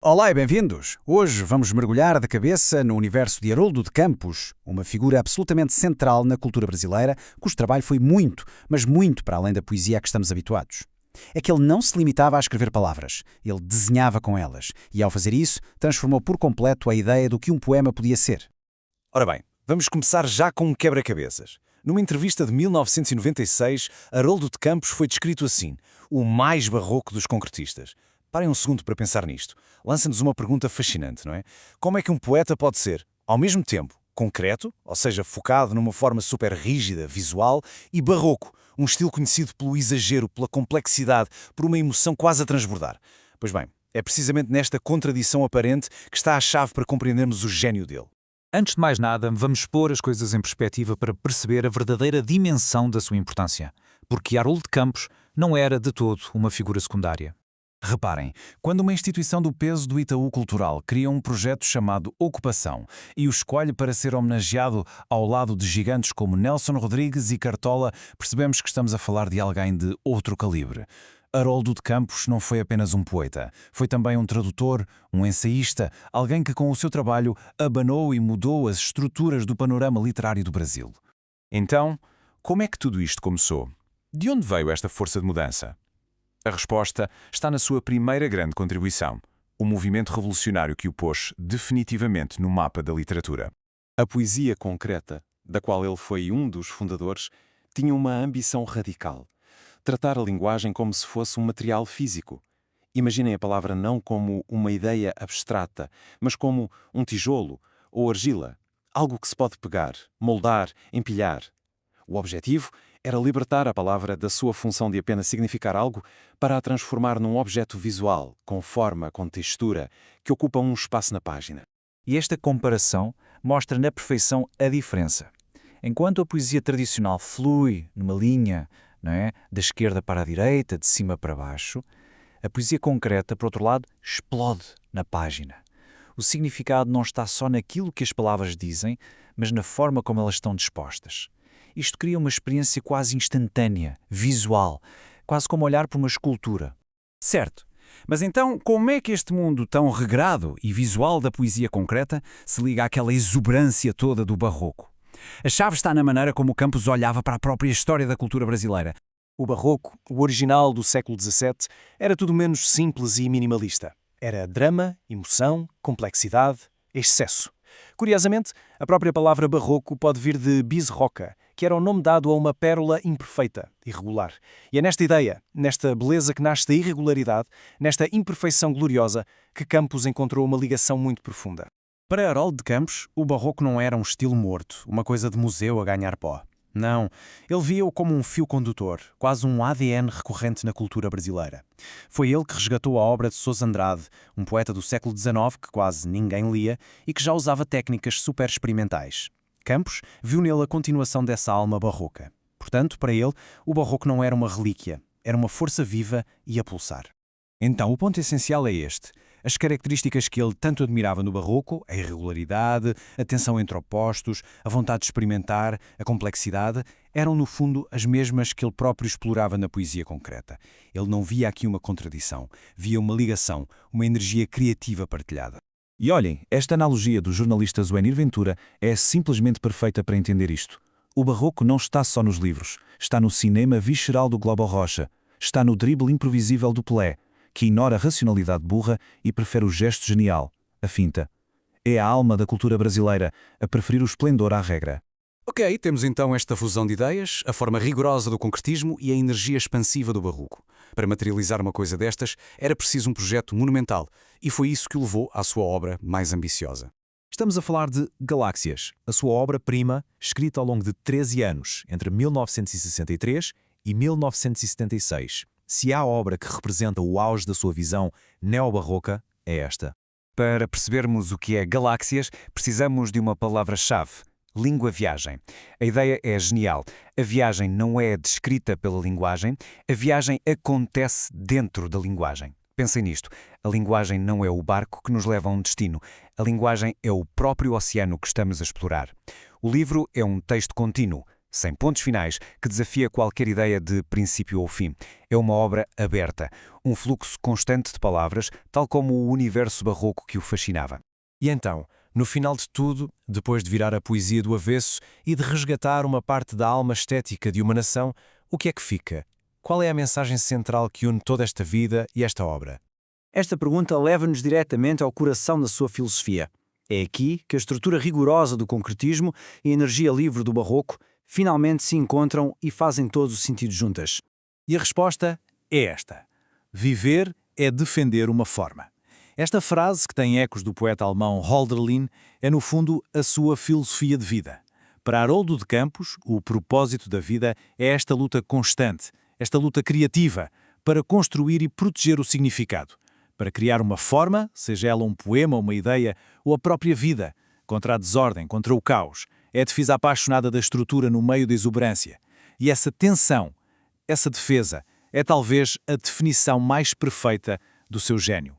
Olá e bem-vindos! Hoje vamos mergulhar de cabeça no universo de Haroldo de Campos, uma figura absolutamente central na cultura brasileira, cujo trabalho foi muito, mas muito para além da poesia a que estamos habituados. É que ele não se limitava a escrever palavras, ele desenhava com elas, e ao fazer isso, transformou por completo a ideia do que um poema podia ser. Ora bem, vamos começar já com um quebra-cabeças. Numa entrevista de 1996, Haroldo de Campos foi descrito assim: o mais barroco dos concretistas. Parem um segundo para pensar nisto. Lança-nos uma pergunta fascinante, não é? Como é que um poeta pode ser, ao mesmo tempo, concreto, ou seja, focado numa forma super rígida, visual, e barroco, um estilo conhecido pelo exagero, pela complexidade, por uma emoção quase a transbordar? Pois bem, é precisamente nesta contradição aparente que está a chave para compreendermos o gênio dele. Antes de mais nada, vamos pôr as coisas em perspectiva para perceber a verdadeira dimensão da sua importância. Porque Haroldo de Campos não era de todo uma figura secundária. Reparem, quando uma instituição do peso do Itaú Cultural cria um projeto chamado Ocupação e o escolhe para ser homenageado ao lado de gigantes como Nelson Rodrigues e Cartola, percebemos que estamos a falar de alguém de outro calibre. Haroldo de Campos não foi apenas um poeta, foi também um tradutor, um ensaísta, alguém que com o seu trabalho abanou e mudou as estruturas do panorama literário do Brasil. Então, como é que tudo isto começou? De onde veio esta força de mudança? A resposta está na sua primeira grande contribuição, o movimento revolucionário que o pôs definitivamente no mapa da literatura. A poesia concreta, da qual ele foi um dos fundadores, tinha uma ambição radical: tratar a linguagem como se fosse um material físico. Imaginem a palavra não como uma ideia abstrata, mas como um tijolo ou argila, algo que se pode pegar, moldar, empilhar. O objetivo era libertar a palavra da sua função de apenas significar algo para a transformar num objeto visual, com forma, com textura, que ocupa um espaço na página. E esta comparação mostra na perfeição a diferença. Enquanto a poesia tradicional flui numa linha, não é, da esquerda para a direita, de cima para baixo, a poesia concreta, por outro lado, explode na página. O significado não está só naquilo que as palavras dizem, mas na forma como elas estão dispostas. Isto cria uma experiência quase instantânea, visual, quase como olhar para uma escultura. Certo. Mas então, como é que este mundo tão regrado e visual da poesia concreta se liga àquela exuberância toda do barroco? A chave está na maneira como Campos olhava para a própria história da cultura brasileira. O barroco, o original do século XVII, era tudo menos simples e minimalista. Era drama, emoção, complexidade, excesso. Curiosamente, a própria palavra barroco pode vir de bis roca, que era o nome dado a uma pérola imperfeita, irregular. E é nesta ideia, nesta beleza que nasce da irregularidade, nesta imperfeição gloriosa, que Campos encontrou uma ligação muito profunda. Para Haroldo de Campos, o barroco não era um estilo morto, uma coisa de museu a ganhar pó. Não, ele via-o como um fio condutor, quase um ADN recorrente na cultura brasileira. Foi ele que resgatou a obra de Sousa Andrade, um poeta do século XIX que quase ninguém lia e que já usava técnicas super experimentais. Campos viu nele a continuação dessa alma barroca. Portanto, para ele, o barroco não era uma relíquia, era uma força viva e a pulsar. Então, o ponto essencial é este. As características que ele tanto admirava no barroco, a irregularidade, a tensão entre opostos, a vontade de experimentar, a complexidade, eram no fundo as mesmas que ele próprio explorava na poesia concreta. Ele não via aqui uma contradição, via uma ligação, uma energia criativa partilhada. E olhem, esta analogia do jornalista Zuenir Ventura é simplesmente perfeita para entender isto. O barroco não está só nos livros, está no cinema visceral do Globo Rocha, está no drible imprevisível do Pelé, que ignora a racionalidade burra e prefere o gesto genial, a finta. É a alma da cultura brasileira a preferir o esplendor à regra. Ok, temos então esta fusão de ideias, a forma rigorosa do concretismo e a energia expansiva do barroco. Para materializar uma coisa destas, era preciso um projeto monumental, e foi isso que o levou à sua obra mais ambiciosa. Estamos a falar de Galáxias, a sua obra-prima, escrita ao longo de 13 anos, entre 1963 e 1976. Se há obra que representa o auge da sua visão neobarroca, é esta. Para percebermos o que é Galáxias, precisamos de uma palavra-chave: língua-viagem. A ideia é genial. A viagem não é descrita pela linguagem, a viagem acontece dentro da linguagem. Pensem nisto. A linguagem não é o barco que nos leva a um destino. A linguagem é o próprio oceano que estamos a explorar. O livro é um texto contínuo. sem pontos finais, que desafia qualquer ideia de princípio ou fim. É uma obra aberta, um fluxo constante de palavras, tal como o universo barroco que o fascinava. E então, no final de tudo, depois de virar a poesia do avesso e de resgatar uma parte da alma estética de uma nação, o que é que fica? Qual é a mensagem central que une toda esta vida e esta obra? Esta pergunta leva-nos diretamente ao coração da sua filosofia. É aqui que a estrutura rigorosa do concretismo e a energia livre do barroco finalmente se encontram e fazem todo o sentido juntas. E a resposta é esta: viver é defender uma forma. Esta frase, que tem ecos do poeta alemão Hölderlin, é no fundo a sua filosofia de vida. Para Haroldo de Campos, o propósito da vida é esta luta constante, esta luta criativa, para construir e proteger o significado, para criar uma forma, seja ela um poema, uma ideia ou a própria vida, contra a desordem, contra o caos. É a defesa apaixonada da estrutura no meio da exuberância. E essa tensão, essa defesa, é talvez a definição mais perfeita do seu gênio.